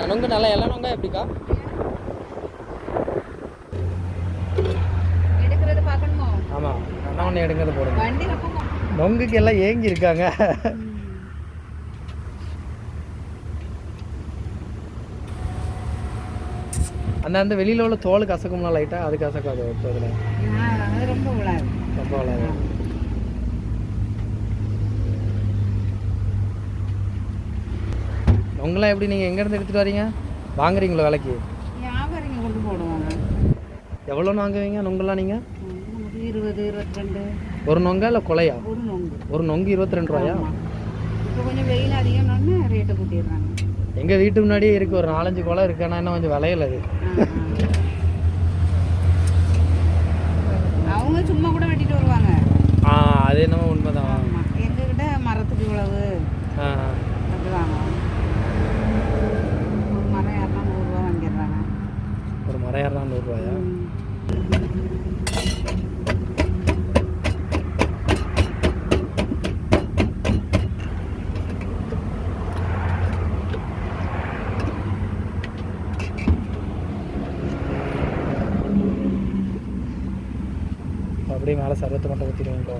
நொங்கு நல்லா எல்லாம் நொங்கா எப்படிக்கா? எடுக்கிறது பார்க்கணுமோ? ஆமாம், அண்ணா ஒன்று எடுங்கிறது போடுங்க. நொங்குக்கு எல்லாம் ஏங்கி இருக்காங்க. அந்த வெளியில் உள்ள தோல் கசக்கும்னா லைட்டாக, அது கசக்காது இப்போ இதில். அது ரொம்ப விழாது, ரொம்ப விழாது. நொங்கெல்லாம் எப்படி நீங்கள் எங்கேருந்து எடுத்துகிட்டு வரீங்க? வாங்குறீங்களோ விலைக்கு? வியாபாரிங்க கொண்டு போடுவாங்க. எவ்வளோன்னு வாங்குவீங்க நொங்கெல்லாம் நீங்கள்? 20, 22. ஒரு நொங்கா இல்லை கொலையா? ஒரு நொங்கு. ஒரு நொங்கு 22 ரூபாயா? இப்போ கொஞ்சம் வெயில் அதிகம்னு ரேட்டை கூட்டிடுறாங்க. எங்கள் வீட்டு முன்னாடியே இருக்குது, ஒரு 4-5 குலை இருக்குது. ஆனால் இன்னும் கொஞ்சம் விலையில அது. அவங்க சும்மா கூட வெட்டிட்டு வருவாங்க. அது என்னமோ உண்மைதான். எங்ககிட்ட மரத்துக்கு இவ்வளவு அப்படி வாங்குவாங்க. ஒரு மரம் ஏறினா 100 ரூபா வாங்கிடுறாங்க. ஒரு மரம் ஏறினா 100 ரூபாயா? அப்படியே மேலே சர்வத்தை மட்டும் ஊற்றிடுவீங்களோ?